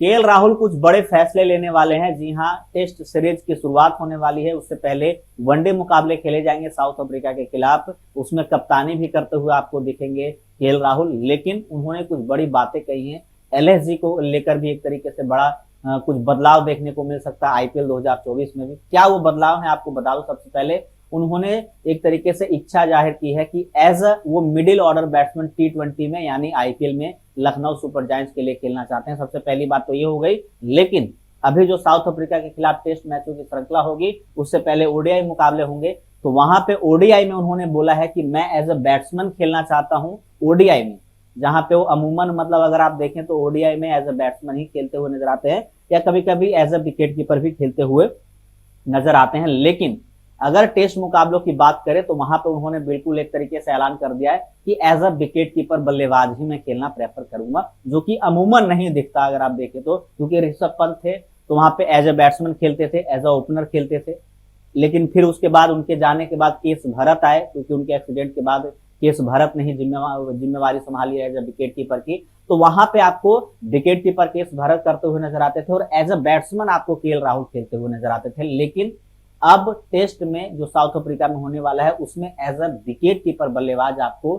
KL Rahul कुछ बड़े फैसले लेने वाले हैं। जी हां, टेस्ट सीरीज की शुरुआत होने वाली है। उससे पहले वनडे मुकाबले खेले जाएंगे साउथ अफ्रीका के खिलाफ। उसमें कप्तानी भी करते हुए आपको दिखेंगे केएल राहुल। लेकिन उन्होंने कुछ बड़ी बातें कही हैं। एलएसजी को लेकर भी एक तरीके से बड़ा कुछ बदलाव देखने को मिल सकता है आईपीएल 2024 में भी। क्या वो बदलाव है आपको बता दूं। सबसे पहले उन्होंने एक तरीके से इच्छा जाहिर की है कि एज अ वो मिडिल ऑर्डर बैट्समैन टी20 में यानी आईपीएल में लखनऊ सुपर जायंट्स के लिए खेलना चाहते हैं। सबसे पहली बात तो ये हो गई। लेकिन अभी जो साउथ अफ्रीका के खिलाफ टेस्ट मैचों की श्रृंखला होगी, उससे पहले ओडीआई मुकाबले होंगे, तो वहां पे ओडीआई में उन्होंने बोला है कि मैं एज अ बैट्समैन खेलना चाहता हूं ओडीआई में, जहां पे वो अमूमन मतलब अगर आप देखें तो ओडीआई में एज अ बैट्समैन ही खेलते हुए नजर आते हैं या कभी कभी एज अ विकेट कीपर भी खेलते हुए नजर आते हैं। लेकिन अगर टेस्ट मुकाबलों की बात करें तो वहां पर उन्होंने बिल्कुल एक तरीके से ऐलान कर दिया है कि एज अ विकेट कीपर बल्लेबाज ही मैं खेलना प्रेफर करूंगा, जो कि अमूमन नहीं दिखता अगर आप देखें तो। क्योंकि ऋषभ पंत थे तो वहां पे एज अ बैट्समैन खेलते थे, एज अ ओपनर खेलते थे। लेकिन फिर उसके बाद उनके जाने के बाद केस भरत आए, क्योंकि उनके एक्सीडेंट के बाद केस भरत ने ही जिम्मेवारी संभाली एज अ विकेट कीपर की। तो वहां पे आपको विकेट कीपर केस भरत करते हुए नजर आते थे और एज अ बैट्समैन आपको केएल राहुल खेलते हुए नजर आते थे। लेकिन अब टेस्ट में जो साउथ अफ्रीका में होने वाला है उसमें एज अ विकेट कीपर बल्लेबाज आपको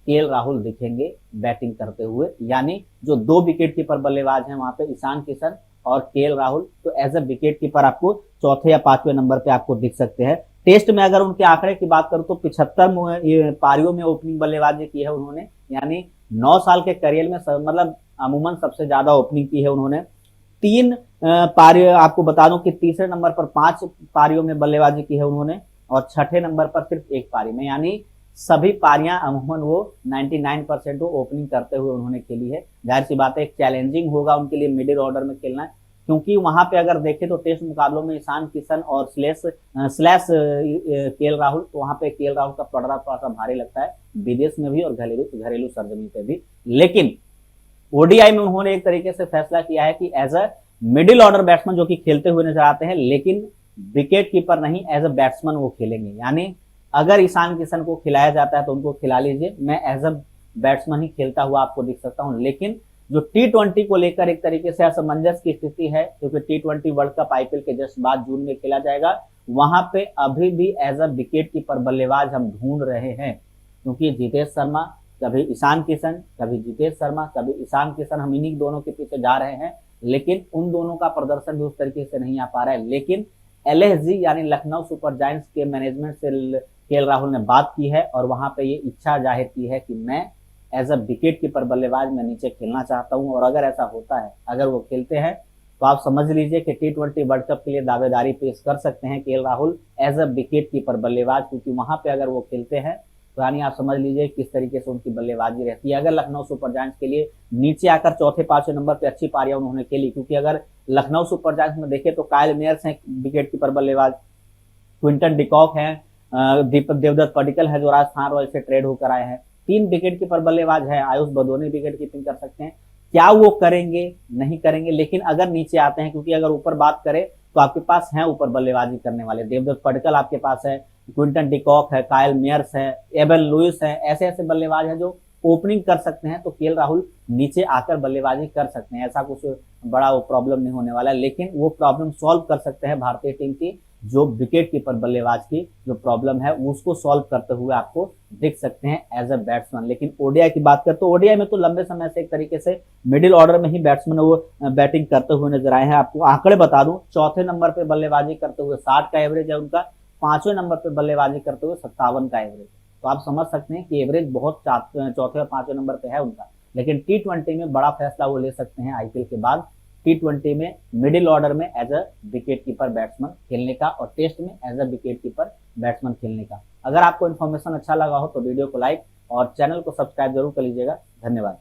केएल राहुल दिखेंगे बैटिंग करते हुए। यानी जो दो विकेट कीपर बल्लेबाज हैं वहां पे ईशान किशन और केएल राहुल, तो एज अ विकेट कीपर आपको चौथे या पांचवें नंबर पे आपको दिख सकते हैं। टेस्ट में अगर उनके आंकड़े की बात करूं तो 75 पारियों में ओपनिंग बल्लेबाजी की है उन्होंने। यानी 9 साल के करियर में मतलब अमूमन सबसे ज्यादा ओपनिंग की है उन्होंने। 3 पारी आपको बता दूं कि तीसरे नंबर पर 5 पारियों में बल्लेबाजी की है उन्होंने और छठे नंबर पर सिर्फ 1 पारी में। यानी सभी पारियां अमूमन वो 99% वो ओपनिंग करते हुए उन्होंने खेली है। जाहिर सी बात है एक चैलेंजिंग होगा उनके लिए मिडिल ऑर्डर में खेलना, क्योंकि वहां पे अगर देखें तो टेस्ट मुकाबलों में ईशान किशन और स्लैश केएल राहुल, तो वहां पे केएल राहुल का पड़ना थोड़ा सा भारी लगता है विदेश में भी और घरेलू सरजमी पे भी। लेकिन ओडीआई में उन्होंने एक तरीके से फैसला किया है कि as a middle order batsman जो कि खेलते हुए नजर आते हैं, लेकिन विकेट कीपर नहीं, एज अ बैट्समैन वो खेलेंगे। यानी अगर ईशान किशन को खिलाया जाता है तो उनको खिला लीजिए, मैं एज अ बैट्समैन ही खेलता हुआ आपको दिख सकता हूं। लेकिन जो टी20 को लेकर एक तरीके से असमंजस की स्थिति है, क्योंकि टी20 वर्ल्ड कप आईपीएल के जस्ट बाद जून में खेला जाएगा, वहां पे अभी भी एज अ विकेट कीपर बल्लेबाज हम ढूंढ रहे हैं। क्योंकि जितेश शर्मा, कभी ईशान किशन, कभी जितेश शर्मा, कभी ईशान किशन, हम इन्हीं दोनों के पीछे जा रहे हैं। लेकिन उन दोनों का प्रदर्शन भी उस तरीके से नहीं आ पा रहा है। लेकिन एलएसजी यानी लखनऊ सुपर जायंट्स के मैनेजमेंट से केएल राहुल ने बात की है और वहां पे ये इच्छा जाहिर की है कि मैं एज अ विकेट कीपर बल्लेबाज मैं नीचे खेलना चाहता हूं। और अगर ऐसा होता है, अगर वो खेलते हैं, तो आप समझ लीजिए कि टी20 वर्ल्ड कप के लिए दावेदारी पेश कर सकते हैं KL Rahul as a wicket keeper बल्लेबाज। क्योंकि वहां पे अगर वो खेलते हैं तो यानी आप समझ लीजिए किस तरीके से उनकी बल्लेबाजी रहती है। अगर लखनऊ सुपर जायंट्स के लिए नीचे आकर चौथे पांचवें नंबर पे अच्छी पारियां उन्होंने खेली, क्योंकि अगर लखनऊ सुपर जायंट्स में देखें तो कायल मेयर्स हैं विकेट कीपर बल्लेबाज, क्विंटन डिकॉक है, दीपक देवदत्त पडिक्कल है जो राजस्थान रॉयल्स से ट्रेड होकर आए हैं। 3 विकेट कीपर बल्लेबाज है, आयुष बदोनी विकेट कीपिंग कर सकते हैं। क्या वो करेंगे, नहीं करेंगे। लेकिन अगर नीचे आते हैं, क्योंकि अगर ऊपर बात करें तो आपके पास है ऊपर बल्लेबाजी करने वाले, देवदत्त पडिक्कल आपके पास है, क्विंटन डिकॉक है, कायल मेयर्स है, एबन लुइस है, ऐसे ऐसे बल्लेबाज हैं जो ओपनिंग कर सकते हैं। तो केएल राहुल नीचे आकर बल्लेबाजी कर सकते हैं, ऐसा कुछ बड़ा वो प्रॉब्लम नहीं होने वाला है। लेकिन वो प्रॉब्लम सॉल्व कर सकते हैं भारतीय टीम की, जो विकेट कीपर बल्लेबाज की जो प्रॉब्लम है उसको सॉल्व करते हुए आपको दिख सकते हैं एज अ बैट्समैन। लेकिन ओडीआई की बात करें तो ओडीआई में तो लंबे समय से एक तरीके से मिडिल ऑर्डर में ही बैट्समैन वो बैटिंग करते हुए नजर आए हैं। आपको आंकड़े बता दूं, चौथे नंबर पे बल्लेबाजी करते हुए 60 का एवरेज है उनका, पांचवें नंबर पे बल्लेबाजी करते हुए 57 का एवरेज। तो आप समझ सकते हैं कि एवरेज बहुत चौथे और पांचवें नंबर पे है उनका। लेकिन टी20 में बड़ा फैसला वो ले सकते हैं आईपीएल के बाद, टी20 में मिडिल ऑर्डर में as a wicket keeper batsman खेलने का और टेस्ट में as a wicket keeper batsman खेलने का। अगर आपको इन्फॉर्मेशन अच्छा लगा हो तो वीडियो को लाइक और चैनल को सब्सक्राइब जरूर कर लीजिएगा। धन्यवाद।